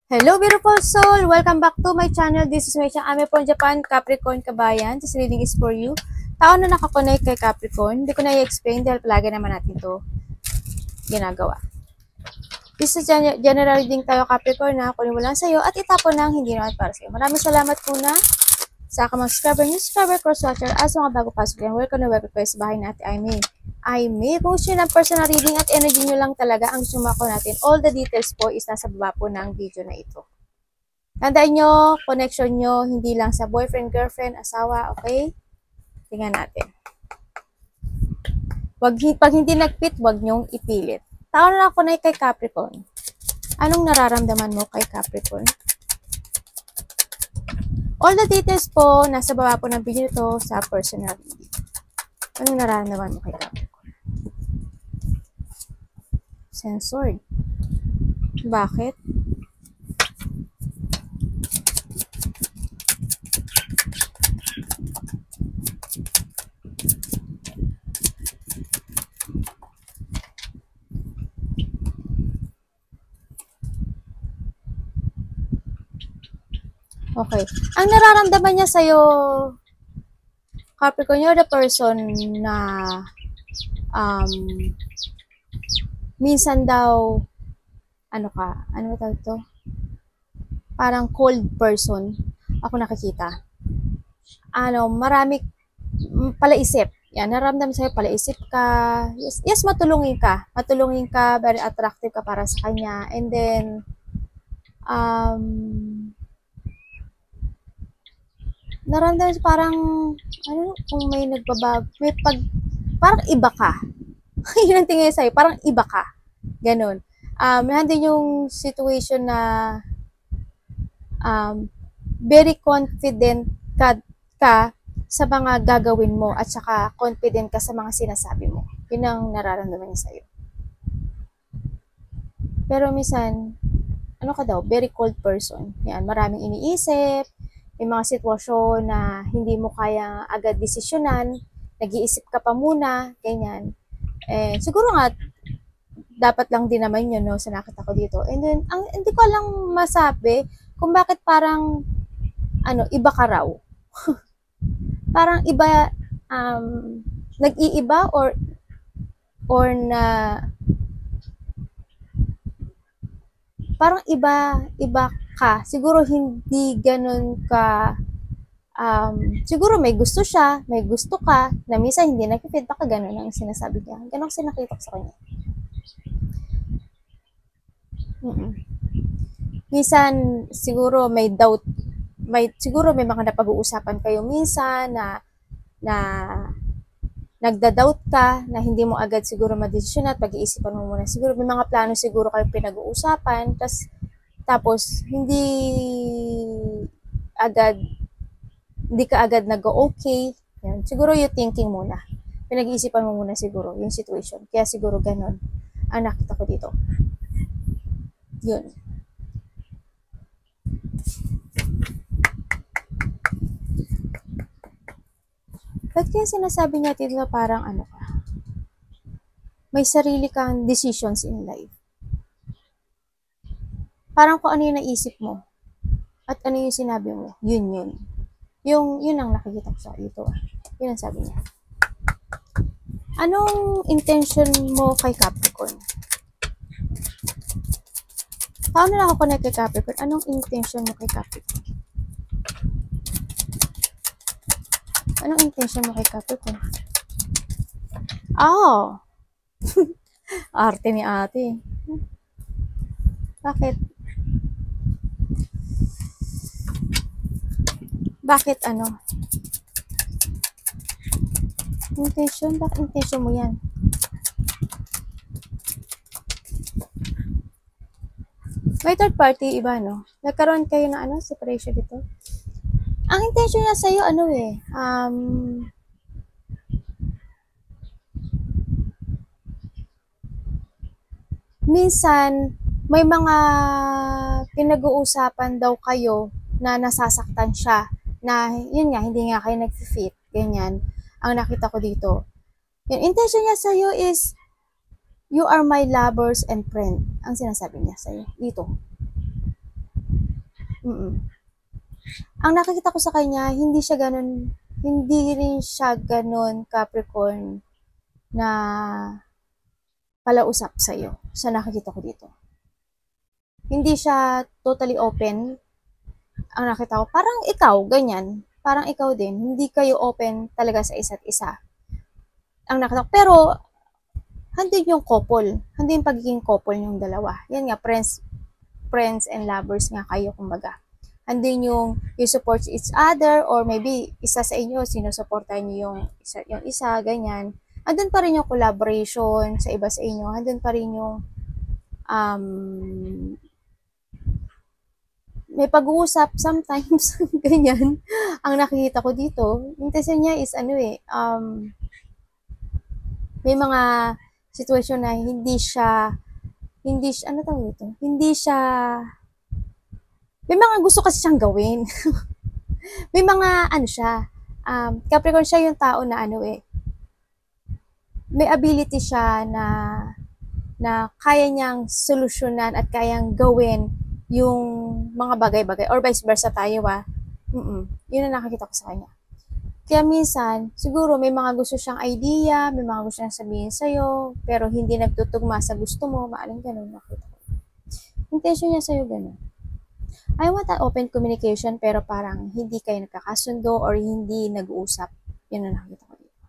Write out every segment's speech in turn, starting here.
Hello beautiful soul! Welcome back to my channel. This is Meisha Ame from Japan, Capricorn Kabayan. This reading is for you. Tao na nakakonect kay Capricorn. Hindi ko na i-explain dahil palagi naman natin to ginagawa. This is general reading tayo Capricorn na kunin mo lang sa'yo at itapon ng hindi naman para sa'yo. Maraming salamat muna sa akamang subscriber, new subscriber, cross-watcher, as mga bago pasok yan. Welcome na welcome kayo sa bahay natin. Kung gusto nyo ng personal reading at energy nyo lang talaga ang sumako natin, all the details po is nasa baba po ng video na ito. Tandaan nyo, connection nyo, hindi lang sa boyfriend, girlfriend, asawa, okay? Tingnan natin. Pag hindi nag-fit, wag nyong ipilit. Tao na ako na kay Capricorn. Anong nararamdaman mo kay Capricorn? All the details po, nasa baba po ng video ito sa personal reading. Anong nararamdaman mo kay Capricorn? Censored. Bakit? Okay. Ang nararamdaman niya sa'yo, Capricorn, you're the person na minsan daw ano ba ito? Parang cold person ako nakikita. Marami palaisip. Yan, nararamdaman sa'yo, palaisip ka. Yes, matulungin ka. Matulungin ka, very attractive ka para sa kanya. And then, nararamdaman parang, kung may nagbabago, parang iba ka. Yun ang tingin sa'yo, parang iba ka. Ganon. Nandun yung situation na very confident ka sa mga gagawin mo at saka confident ka sa mga sinasabi mo. Yun ang nararamdaman niya sa'yo. Pero minsan, very cold person. Yan, maraming iniisip, may mga sitwasyon na hindi mo kaya agad desisyonan, nag-iisip ka pa muna, ganyan. Siguro nga, dapat lang din naman yun, no, sa nakita ko dito. And then, hindi ko lang masabi kung bakit parang, iba ka raw. Parang iba, nag-iiba or na, parang iba ka. Siguro hindi ganun ka, siguro may gusto siya, may gusto ka, na minsan hindi nakifit, baka ganun ang sinasabi niya. Ganun kasi nakita ko sa kanya. Minsan, siguro may doubt, siguro may mga napag-uusapan kayo minsan na nagda-doubt ka, na hindi mo agad siguro madesisyon at pag-iisipan mo muna. Siguro may mga plano siguro kayo pinag-uusapan, tapos hindi ka agad nag-okay. Yan. Siguro yung thinking muna. Pinag-iisipan mo muna siguro yung situation. Kaya siguro ganun ang nakita ko dito. Yun. Ba't kaya sinasabi niya dito na parang may sarili kang decisions in life? Parang kung ano yung naisip mo at ano yung sinabi mo, yun. Yun ang nakikita ko sa dito. Yun ang sabi niya. Anong intention mo kay Capricorn? Paano na ako connect kay Capricorn? Anong intention mo kay Capricorn? Anong intention mo kay Capricorn? Arte ni ate. Bakit? Bakit intention? Bakit intention mo yan? May third party, iba, no? Nagkaroon kayo ng separation dito. Ang intention niya sa'yo, minsan, may mga pinag-uusapan daw kayo na nasasaktan siya, na yun nga, hindi nga kayo nag-fit, ganyan, ang nakita ko dito. Yung intention niya sa'yo is, you are my lovers and friend, ang sinasabi niya sa'yo, dito. Ang nakikita ko sa kanya, hindi rin siya ganun Capricorn na palausap sa'yo. Sa nakikita ko dito. Hindi siya totally open. Ang nakita ko, parang ikaw, ganyan. Parang ikaw din. Hindi kayo open talaga sa isa't isa. Ang nakita ko. Pero, handin yung couple. Handin yung pagiging couple yung dalawa. Yan nga, friends and lovers nga kayo, kumbaga. Handin yung you support each other or maybe isa sa inyo, sinusuportahan nyo yung isa, ganyan. Andun pa rin yung collaboration sa iba sa inyo. Andun pa rin yung may pag-uusap sometimes, ganyan. Ang nakikita ko dito, intention niya is may mga situation na ano tawag ito? May mga gusto kasi siyang gawin. May mga, Capricorn siya yung tao na may ability siya na kaya niyang solusyonan at kayang gawin yung mga bagay-bagay or vice versa tayo Yun ang nakakita ko sa kanya. Kaya minsan, siguro may mga gusto siyang idea, may mga gusto siyang sabihin sa'yo, pero hindi nagtutugma sa gusto mo, maaring ganun nakita ko. Intention niya sa'yo ganun. I want an open communication pero parang hindi kayo nagkakasundo or hindi nag-uusap. Yun ang nakita ko dito.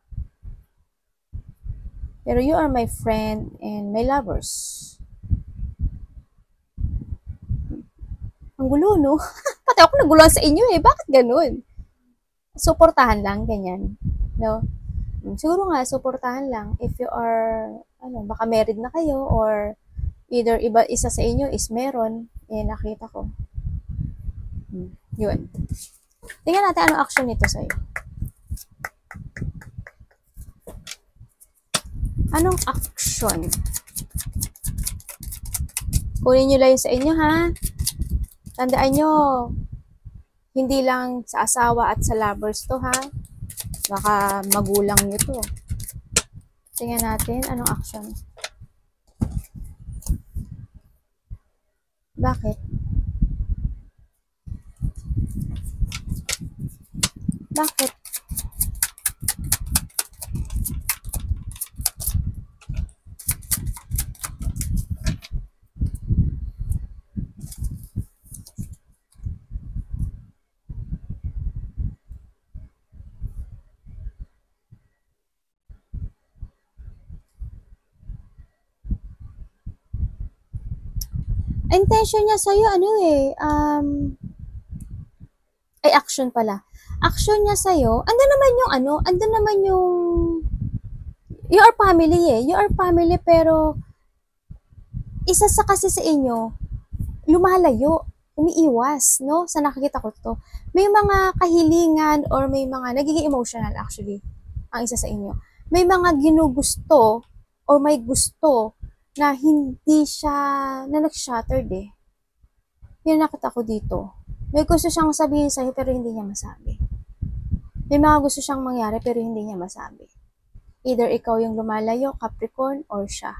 Pero you are my friend and my lovers. Ang gulo, no? Pati ako naguluhan sa inyo Bakit ganun? Suportahan lang, ganyan. No? Siguro nga, suportahan lang. If you are, baka married na kayo or either isa sa inyo is meron, nakita ko. Yun. Tingnan natin anong action nito sa'yo. Anong action? Kunin nyo lang yun sa inyo, ha? Tandaan nyo, hindi lang sa asawa at sa lovers to, ha? Baka magulang nyo to. Tingnan natin, anong action? Bakit? Bakit? Intention niya sa'yo, action pala. Action niya sa'yo, andun naman yung, you are family You are family, pero, isa sa kasi sa inyo, lumalayo, umiiwas, no? Sa nakikita ko to. May mga kahilingan or may mga, nagiging emotional actually, ang isa sa inyo. May mga ginugusto or may gusto na hindi siya, na nag-shattered Yun nakita ko dito. May gusto siyang sabihin sa'yo pero hindi niya masabi. May mga gusto siyang mangyari pero hindi niya masabi. Either ikaw yung lumalayo, Capricorn, or siya.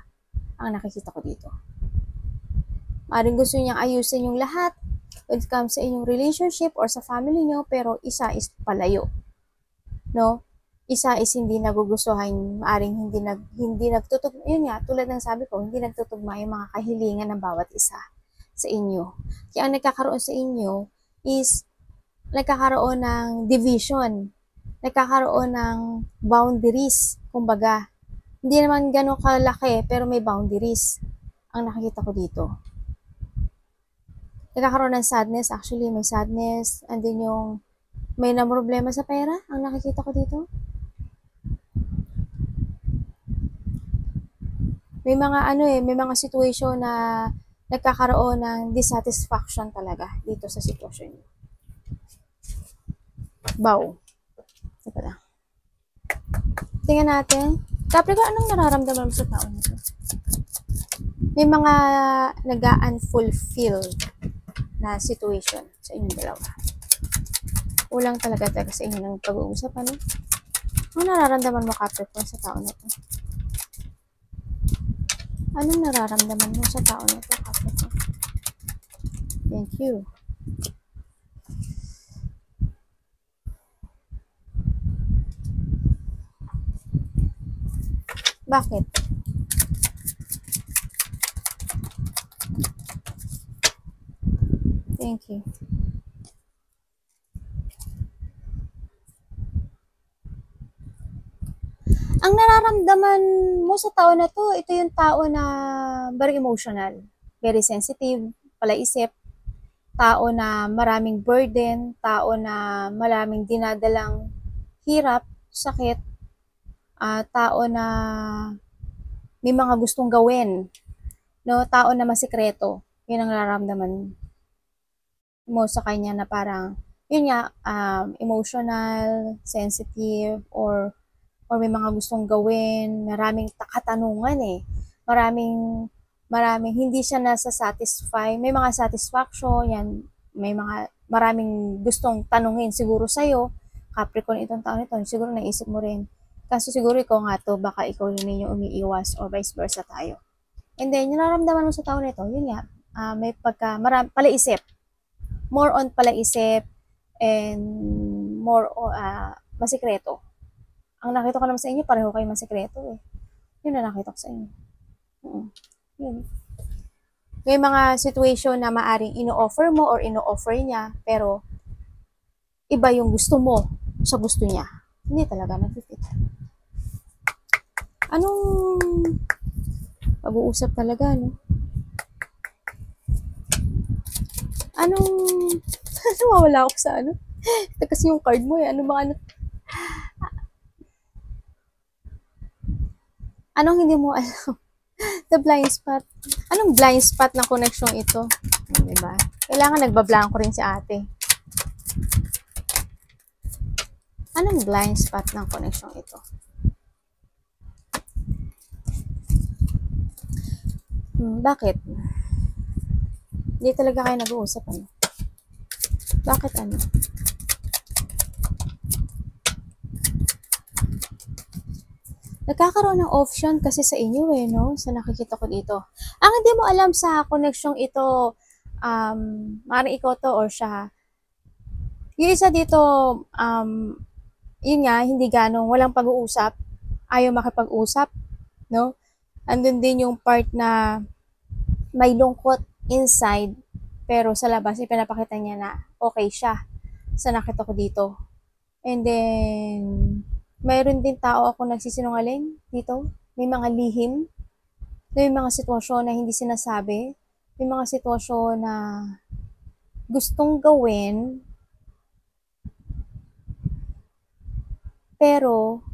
Ang nakikita ko dito. Maring gusto niyang ayusin yung lahat when it comes sa inyong relationship or sa family niyo, pero isa is palayo. No? Isa is hindi nagugustuhan, maaring hindi nagtutugma, yun nga, tulad ng sabi ko, hindi nagtutugma yung mga kahilingan ng bawat isa sa inyo. Kaya ang nagkakaroon sa inyo is nagkakaroon ng division, nagkakaroon ng boundaries, kumbaga. Hindi naman gano'ng kalaki, pero may boundaries ang nakikita ko dito. Nagkakaroon ng sadness, actually may sadness, and then yung may na problema sa pera, ang nakikita ko dito. May mga may mga situation na nagkakaroon ng dissatisfaction talaga dito sa sitwasyon niyo. Bow. Ito lang. Tingnan natin. Capricorn, anong nararamdaman mo sa tao nito? May mga nag-unfulfilled na situation sa inyong dalawa. Kulang talaga sa inyo ng pag-uusap, ano? Anong nararamdaman mo, Capricorn, sa tao nito? Anong nararamdaman mo sa tao nito, Capricorn? Thank you. Bakit? Thank you. Ang nararamdaman mo sa tao na to, ito yung tao na very emotional, very sensitive, palaisip, tao na maraming burden, tao na maraming dinadalang hirap, sakit, tao na may mga gustong gawin, no? Tao na masikreto. Yun ang nararamdaman mo sa kanya na parang, yun nga, emotional, sensitive, or may mga gustong gawin, maraming katanungan eh. Maraming hindi siya nasa-satisfy. May mga satisfaction, yan, may mga maraming gustong tanungin siguro sa'yo. Capricorn itong taon ito, siguro naisip mo rin. Kaso siguro ikaw nga to, baka ikaw rin yung umiiwas or vice versa tayo. And then, yung nararamdaman mo sa taon nito, yun nga, may palaisip. More on palaisip and more masikreto. Ang nakita ko naman sa inyo, pareho kayo masikreto eh. Yun na nakita ko sa inyo. Yun. May mga situation na maaring ino-offer mo or ino-offer niya, pero iba yung gusto mo sa gusto niya. Hindi talaga nag-fit. Anong pag-uusap talaga, no? Anong nawawala ako sa ano? Ito kasi yung card mo eh. Ano ba ano? Anong hindi mo alam? The blind spot. Anong blind spot ng connection ito? Diba? Kailangan nagbablanko rin si ate. Anong blind spot ng connection ito? Bakit? Hindi talaga kayo nag-uusap, ano? Bakit ano? Nagkakaroon ng option kasi sa inyo eh, no? Sa nakikita ko dito. Ang hindi mo alam sa connection ito, maaaring ikaw to or siya. Yung isa dito, yun nga, hindi ganong, walang pag-uusap, ayaw makipag-usap, no? Andun din yung part na may lungkot inside, pero sa labas, ipinapakita niya na okay siya sa nakita ko dito. And then, mayroon din tao ako nagsisinungaling dito. May mga lihim, may mga sitwasyon na hindi sinasabi, may mga sitwasyon na gustong gawin, pero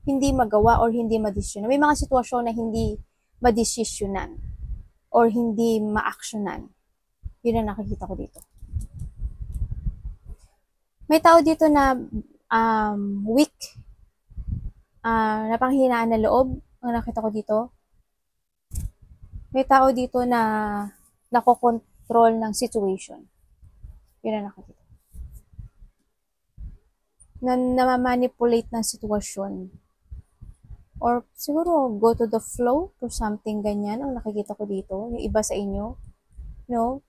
hindi magawa or hindi madesisyonan. May mga sitwasyon na hindi madesisyonan or hindi ma-actionan. Yun ang nakikita ko dito. May tao dito na weak, napanghinaan na loob, ang nakita ko dito. May tao dito na nakokontrol ng situation. Yun ang nakikita. Na namamanipulate ng sitwasyon. Or siguro go to the flow or something ganyan ang nakikita ko dito. Yung iba sa inyo. No?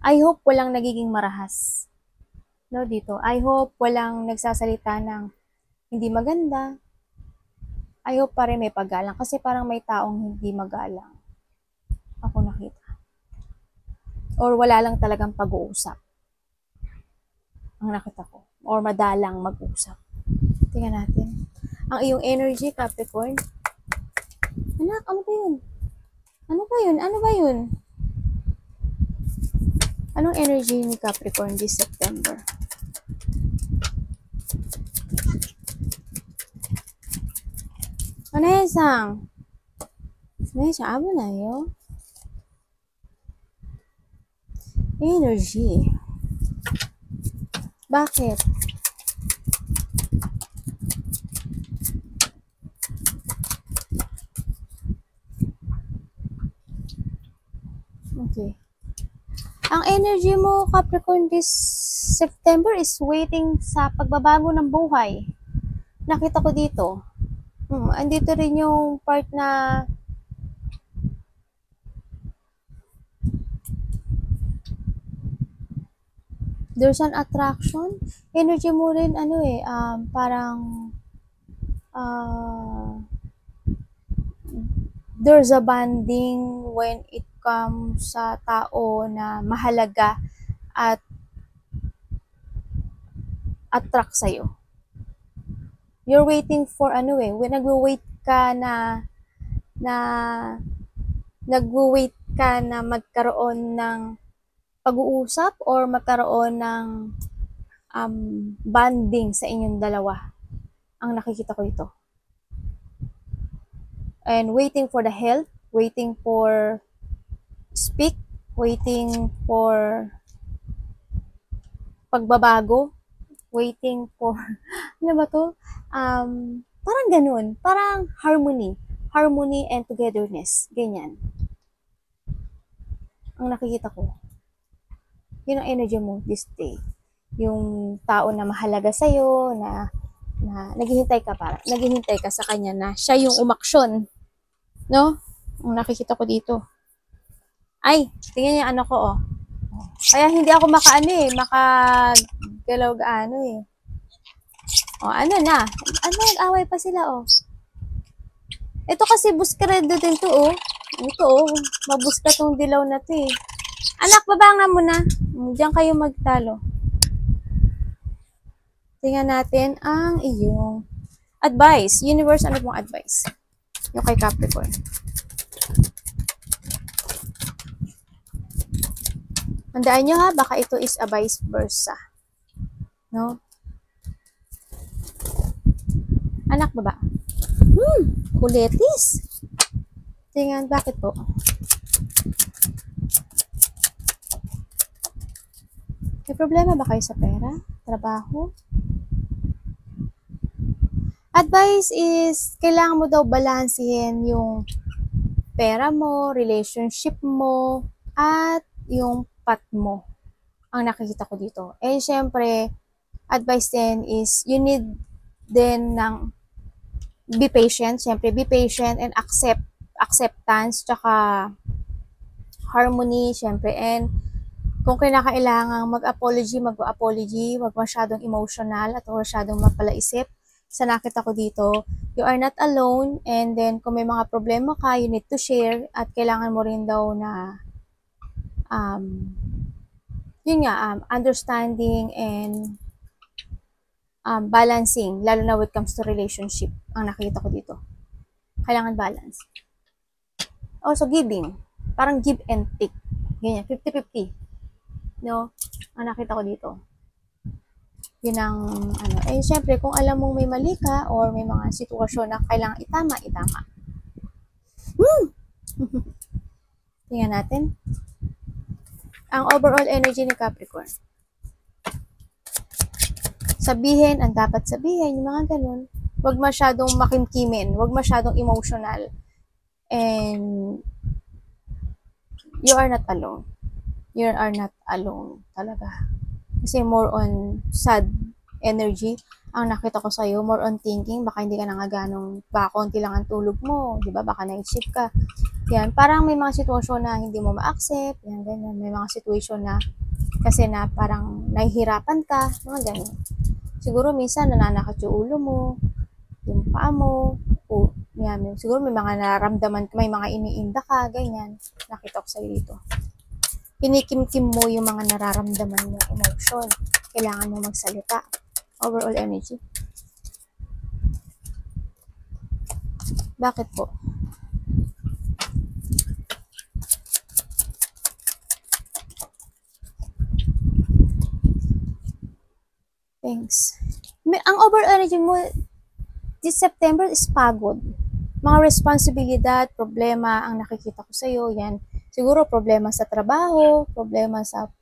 I hope walang nagiging marahas. No, dito. I hope walang nagsasalita ng hindi maganda. I hope pa rin may paggalang. Kasi parang may taong hindi magalang. Ako nakita. Or wala lang talagang pag-uusap. Ang nakita ko. Or madalang mag-usap. Tingnan natin. Ang iyong energy, Capricorn. Anak, ano ba yun? Ano ba yun? Ano ba yun? Anong energy ni Capricorn this September? Onesang. Onesang, abo na yun. Energy. Bakit? Okay. Ang energy mo, Capricorn, this September is waiting sa pagbabago ng buhay. Nakita ko dito. Andito rin yung part na There's an attraction. Energy mo rin, parang, there's a bonding when it comes sa tao na mahalaga at attract sa'yo. You're waiting for when nagwo-wait ka na nagwo-wait ka na magkaroon ng pag-uusap or magkaroon ng bonding sa inyong dalawa. Ang nakikita ko ito. And waiting for the help, waiting for speak, waiting for pagbabago, waiting for, ano ba to? Parang ganun. Parang harmony. Harmony and togetherness. Ganyan. Ang nakikita ko. Yun ang energy mo this day. Yung tao na mahalaga sa'yo, na naghihintay ka sa kanya na siya yung umaksyon. No? Ang nakikita ko dito. Ay, tingnan niya ano ko, oh. Kaya hindi ako makagalaw gaano eh. O, nag-away pa sila, oh. Ito kasi buskredo din to, oh. Ito, oh. Mabuska tong dilaw na to, eh. Anak, babanga mo na. Diyan kayo magtalo. Tingnan natin ang iyong advice. Universe, ano pong advice? Yung kay Capricorn. Handaan nyo ha, baka ito is a vice versa. No? Anak, baba. Kulitis. Tingnan, bakit po? May problema ba kayo sa pera? Trabaho? Advice is, kailangan mo daw balansehin yung pera mo, relationship mo, at yung pat mo. Ang nakikita ko dito. And syempre, advice din is, you need din ng be patient. Syempre, be patient and acceptance, tsaka harmony, syempre. And kung kinakailangan mag-apology, wag masyadong emotional at masyadong mapalaisip. Sa nakita ko dito, you are not alone, and then kung may mga problema ka, you need to share, at kailangan mo rin daw na understanding and balancing, lalo na when it comes to relationship. Ang nakita ko dito. Kailangan balance. Also, giving. Parang give and take. Ganyan, 50-50. No? Ang nakita ko dito. Yun ang, syempre, kung alam mong may mali ka, or may mga sitwasyon na kailangan itama. Tingnan natin. Ang overall energy ni Capricorn. Sabihin ang dapat sabihin, yung mga ganun. Huwag masyadong makimkimin, huwag masyadong emotional. And you are not alone. You are not alone talaga. Kasi more on sad energy ang nakita ko sa'yo, more on thinking, baka hindi ka na nga ganong, baka konti lang ang tulog mo, di ba? Baka night shift ka. Yan, parang may mga sitwasyon na hindi mo ma-accept, yan, ganyan. May mga sitwasyon na, kasi na parang nahihirapan ka, mga ganyan. Siguro minsan nananakat yung ulo mo, yung paa mo, o yan, siguro may mga nararamdaman, may mga iniinda ka, ganyan. Nakita ko sa'yo dito. Kinikimkim mo yung mga nararamdaman mo, emotion. Kailangan mo magsalita. Overall energy. Bakit po? Thanks. Ang overall energy mo this September is pagod. Mga responsibilidad, problema ang nakikita ko sa'yo. Yan. Siguro problema sa trabaho, problema sa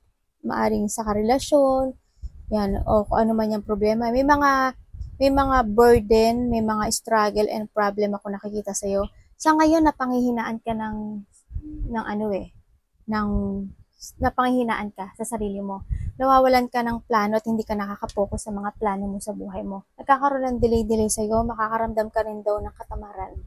maaring sa karelasyon, yan, o kung ano man yung problema. May mga burden, may mga struggle and problem ako nakikita sa'yo. Sa ngayon, napanghihinaan ka napanghihinaan ka sa sarili mo. Nawawalan ka ng plano at hindi ka nakakapokus sa mga plano mo sa buhay mo. Nagkakaroon ng delay sa'yo, makakaramdam ka rin daw ng katamaran.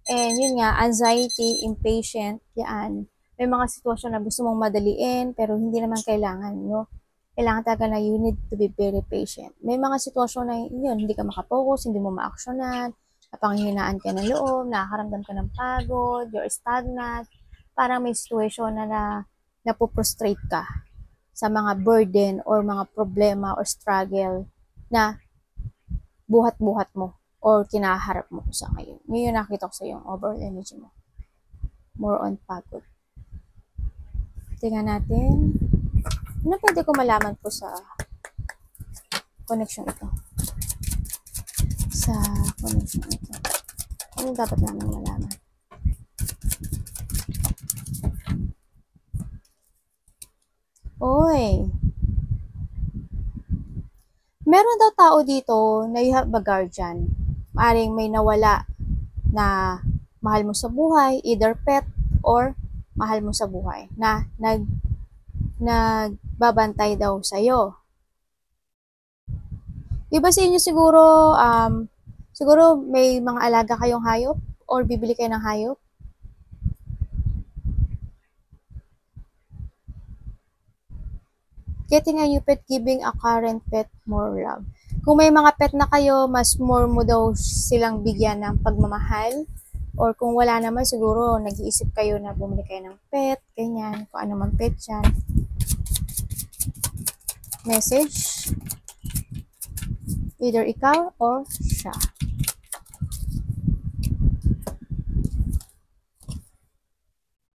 And yun nga, anxiety, impatient, yan. May mga sitwasyon na gusto mong madaliin, pero hindi naman kailangan, no? kailangan talaga na you need to be very patient. May mga sitwasyon na yun, hindi ka makapokus, hindi mo ma-actionan, napanghihinaan ka ng loob, nakakaramdam ka ng pagod, you're stagnant, parang may situation na napoprostrate ka sa mga burden or mga problema or struggle na buhat-buhat mo or kinaharap mo sa ngayon. Ngayon nakita ko sa yung overall energy mo. More on pagod. Tingnan natin. Ano pwede ko malaman po sa connection ito? Sa connection ito. Ano dapat namin malaman? Oy! Meron daw tao dito na you have a guardian. Maaring may nawala na mahal mo sa buhay, either pet or mahal mo sa buhay, na nagbabantay daw sa'yo. Iba sa inyo siguro, siguro may mga alaga kayong hayop or bibili kayo ng hayop. Getting a new pet, giving a current pet more love. Kung may mga pet na kayo, mas more mo daw silang bigyan ng pagmamahal. Or kung wala naman, siguro nag-iisip kayo na bumili kayo ng pet, ganyan, kung ano man pet yan. Message. Either ikaw or siya.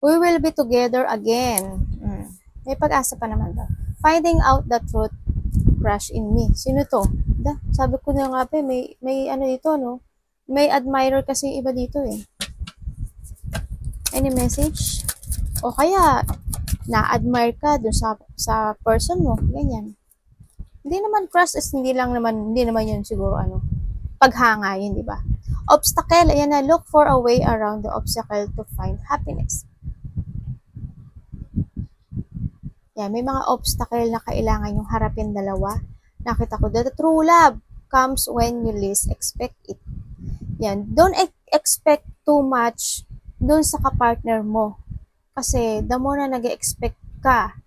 We will be together again. May pag-asa pa naman daw. Finding out the truth, crush in me. Sino to? Sabi ko na nga pa, may ano dito, no? May admirer kasi iba dito eh. Any message? O kaya, na-admire ka dun sa person mo. Ganyan. Hindi naman crush is hindi naman yun siguro ano. Paghanga yun, di ba? Obstacle, ayan na, look for a way around the obstacle to find happiness. Yan, may mga obstacle na kailangan yung harapin dalawa. Nakita ko, the true love comes when you least expect it. Yan, don't expect too much dun sa kapartner mo. Kasi, the more na nag-expect ka,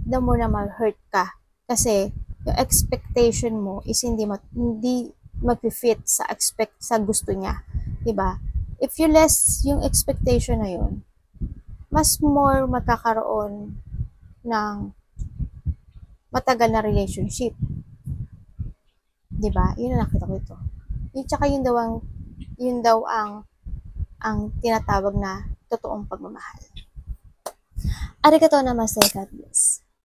the more na ma-hurt ka. Kasi, yung expectation mo is hindi mag-fit sa gusto niya. Diba? If you less yung expectation na yun, mas more magkakaroon ng matagal na relationship. Diba? Yun ang nakita ko ito. Tsaka yun daw ang tinatawag na totoong pagmamahal. Arigatou namaste, God bless.